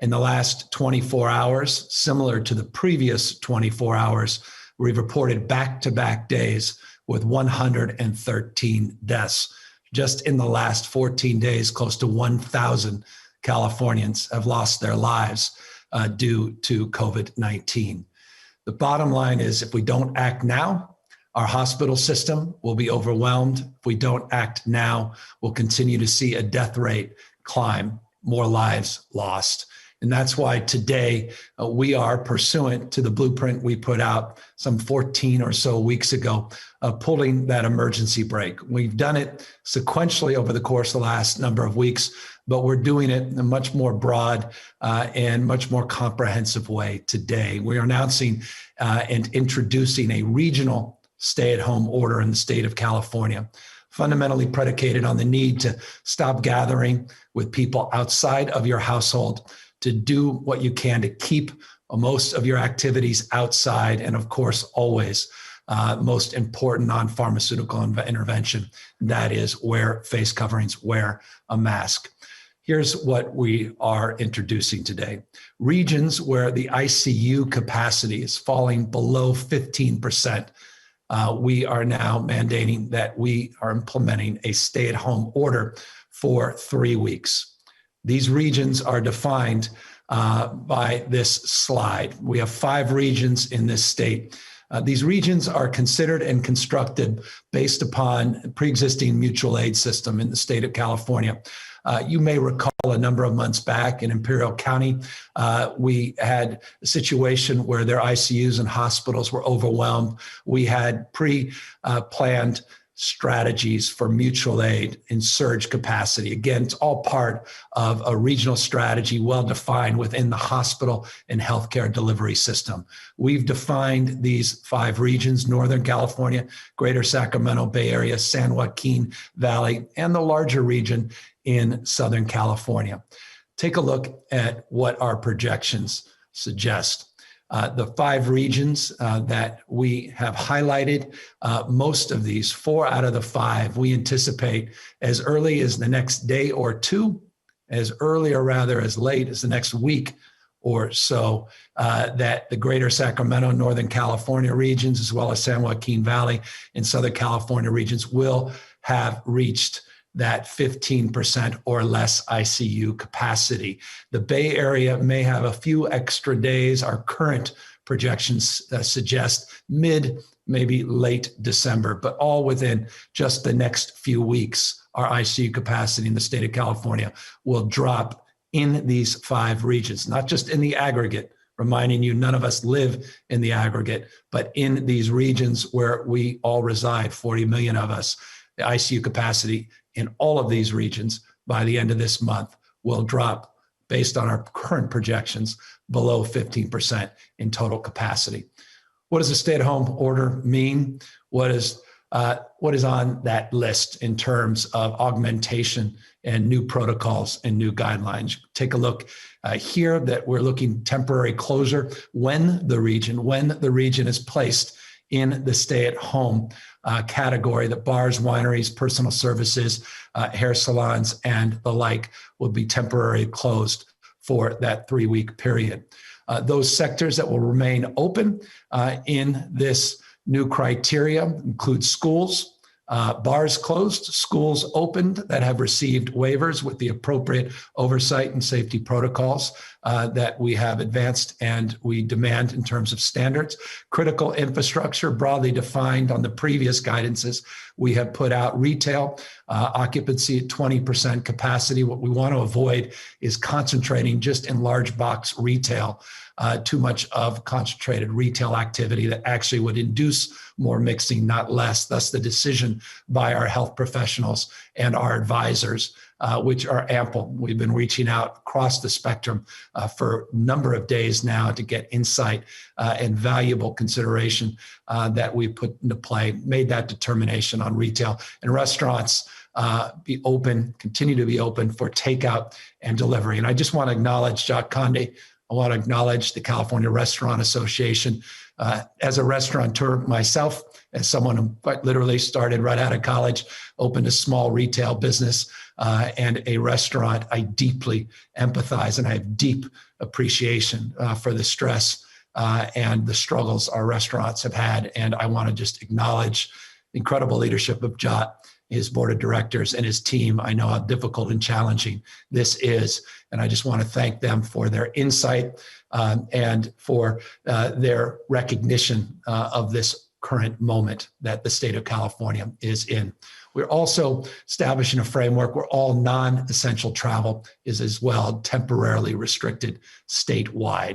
In the last 24 hours, similar to the previous 24 hours, we've reported back-to-back days with 113 deaths. Just in the last 14 days, close to 1,000 Californians have lost their lives due to COVID-19. The bottom line is, if we don't act now, our hospital system will be overwhelmed. If we don't act now, we'll continue to see a death rate climb, more lives lost. And that's why today we are, pursuant to the blueprint we put out some 14 or so weeks ago, pulling that emergency brake. We've done it sequentially over the course of the last number of weeks, but we're doing it in a much more broad and much more comprehensive way today. We are announcing and introducing a regional stay-at-home order in the state of California, fundamentally predicated on the need to stop gathering with people outside of your household, to do what you can to keep most of your activities outside, and of course, always most important non-pharmaceutical intervention, that is wear face coverings, wear a mask. Here's what we are introducing today. Regions where the ICU capacity is falling below 15%, we are now mandating that we are implementing a stay-at-home order for 3 weeks. These regions are defined by this slide. We have 5 regions in this state. These regions are considered and constructed based upon pre-existing mutual aid system in the state of California. You may recall a number of months back in Imperial County, we had a situation where their ICUs and hospitals were overwhelmed. We had pre-planned strategies for mutual aid in surge capacity. Again, it's all part of a regional strategy well-defined within the hospital and healthcare delivery system. We've defined these 5 regions: Northern California, Greater Sacramento Bay Area, San Joaquin Valley, and the larger region in Southern California. Take a look at what our projections suggest. The 5 regions that we have highlighted, most of these, 4 out of the 5, we anticipate as early as the next day or 2, as early or rather as late as the next week or so, that the Greater Sacramento, Northern California regions, as well as San Joaquin Valley and Southern California regions will have reached that 15% or less ICU capacity. The Bay Area may have a few extra days. Our current projections suggest mid, maybe late December, but all within just the next few weeks, our ICU capacity in the state of California will drop in these 5 regions, not just in the aggregate, reminding you none of us live in the aggregate, but in these regions where we all reside, 40 million of us. The ICU capacity in all of these regions by the end of this month will drop, based on our current projections, below 15% in total capacity. What does a stay-at-home order mean? What is on that list in terms of augmentation and new protocols and new guidelines? Take a look here that we're looking temporary closure when the region is placed in the stay-at-home category. That bars, wineries, personal services, hair salons, and the like will be temporarily closed for that 3-week period. Those sectors that will remain open in this new criteria include schools, bars closed, schools opened that have received waivers with the appropriate oversight and safety protocols that we have advanced and we demand in terms of standards. Critical infrastructure, broadly defined on the previous guidances we have put out. Retail, occupancy at 20% capacity. What we want to avoid is concentrating just in large box retail, too much of concentrated retail activity that actually would induce more mixing, not less. Thus the decision by our health professionals and our advisors, which are ample. We've been reaching out across the spectrum for a number of days now to get insight and valuable consideration that we put into play, made that determination on retail. And restaurants be open, continue to be open for takeout and delivery. And I just want to acknowledge Jacques Conde, I want to acknowledge the California Restaurant Association. As a restaurateur myself, as someone who quite literally started right out of college, opened a small retail business and a restaurant, I deeply empathize and I have deep appreciation for the stress and the struggles our restaurants have had. And I want to just acknowledge the incredible leadership of Jot, his board of directors, and his team. I know how difficult and challenging this is. And I just want to thank them for their insight and for their recognition of this current moment that the state of California is in. We're also establishing a framework where all non-essential travel is as well temporarily restricted statewide.